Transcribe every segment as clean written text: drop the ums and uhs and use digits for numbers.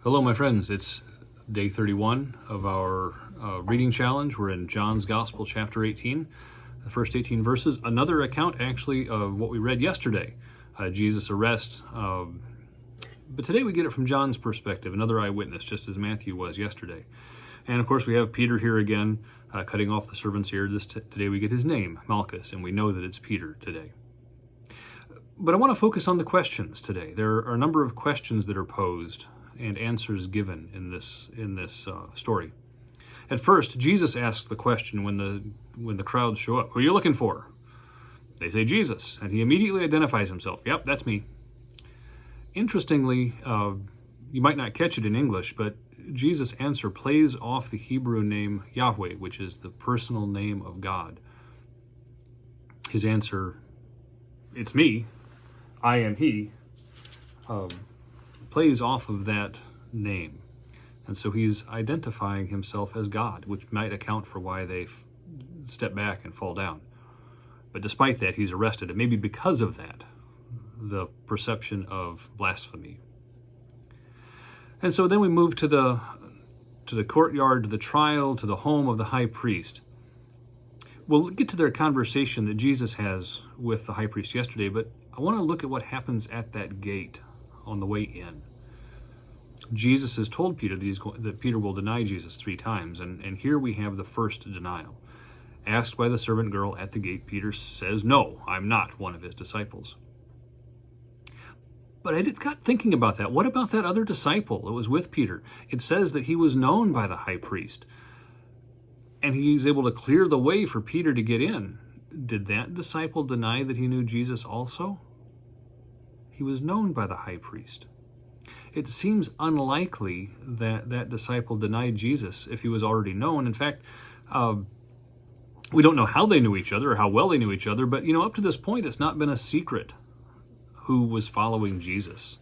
Hello, my friends. It's day 31 of our reading challenge. We're in John's Gospel, chapter 18, the first 18 verses. Another account, actually, of what we read yesterday, Jesus' arrest. But today we get it from John's perspective, another eyewitness, just as Matthew was yesterday. And, of course, we have Peter here again, cutting off the servant's ear. Today we get his name, Malchus, and we know that it's Peter today. But I want to focus on the questions today. There are a number of questions that are posed and answers given in this story. At first, Jesus asks the question when the crowds show up, "Who are you looking for?" They say Jesus, and he immediately identifies himself. "Yep, that's me." Interestingly, you might not catch it in English, but Jesus' answer plays off the Hebrew name Yahweh, which is the personal name of God. His answer, "It's me, I am he," plays off of that name. And so he's identifying himself as God, which might account for why they step back and fall down. But despite that, he's arrested, and maybe because of that, the perception of blasphemy. And so then we move to the courtyard, to the trial, to the home of the high priest. We'll get to their conversation that Jesus has with the high priest yesterday, but I want to look at what happens at that gate on the way in. Jesus has told Peter that Peter will deny Jesus 3 times, and here we have the first denial. Asked by the servant girl at the gate, Peter says, "No, I'm not one of his disciples." But I got thinking about that. What about that other disciple that was with Peter? It says that he was known by the high priest, and he's able to clear the way for Peter to get in. Did that disciple deny that he knew Jesus also? He was known by the high priest. It seems unlikely that that disciple denied Jesus if he was already known. In fact, we don't know how they knew each other or how well they knew each other, but up to this point, it's not been a secret who was following Jesus.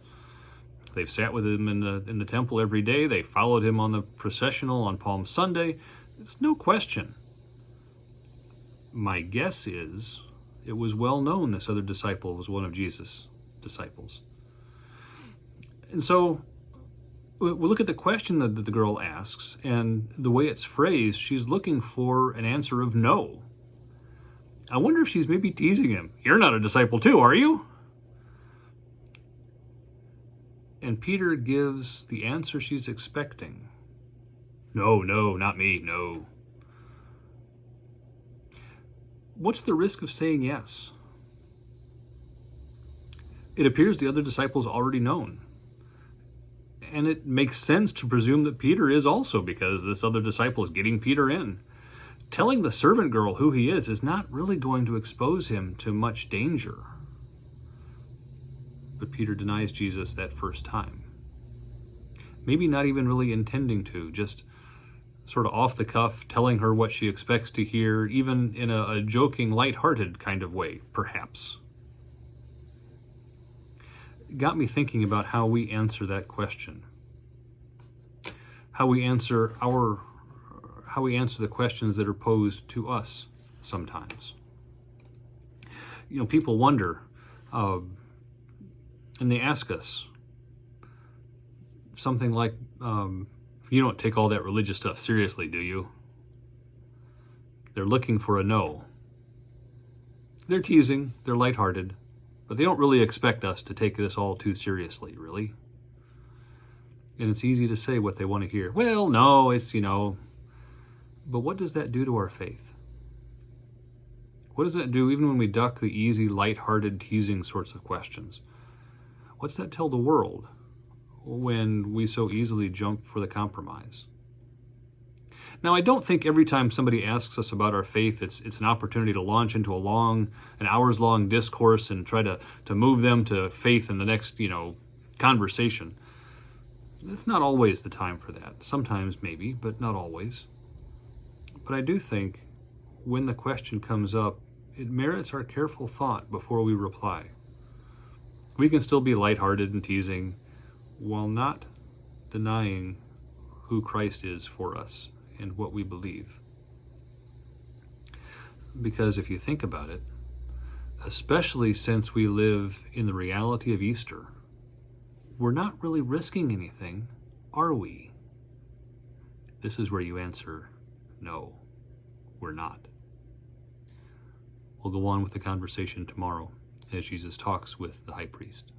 They've sat with him in the temple every day. They followed him on the processional on Palm Sunday. It's no question. My guess is it was well known this other disciple was one of Jesus' disciples. And so we look at the question that the girl asks, and the way it's phrased, she's looking for an answer of no. I wonder if she's maybe teasing him. "You're not a disciple too, are you?" And Peter gives the answer she's expecting. No, not me, no. What's the risk of saying yes? It appears the other disciple's already known. And it makes sense to presume that Peter is also, because this other disciple is getting Peter in. Telling the servant girl who he is not really going to expose him to much danger. But Peter denies Jesus that first time. Maybe not even really intending to, just sort of off the cuff, telling her what she expects to hear, even in a joking, lighthearted kind of way, perhaps. It got me thinking about how we answer that question. How we answer the questions that are posed to us sometimes. People wonder, and they ask us something like, "You don't take all that religious stuff seriously, do you?" They're looking for a no. They're teasing, they're lighthearted, but they don't really expect us to take this all too seriously, really. And it's easy to say what they want to hear. "Well, no, it's, But what does that do to our faith? What does that do even when we duck the easy, lighthearted, teasing sorts of questions? What's that tell the world when we so easily jump for the compromise? Now, I don't think every time somebody asks us about our faith, it's an opportunity to launch into an hours-long discourse and try to move them to faith in the next, conversation. It's not always the time for that. Sometimes maybe, but not always. But I do think when the question comes up, it merits our careful thought before we reply. We can still be lighthearted and teasing while not denying who Christ is for us and what we believe. Because if you think about it, especially since we live in the reality of Easter, we're not really risking anything are we? This is where you answer, no, we're not. We'll go on with the conversation tomorrow as Jesus talks with the high priest.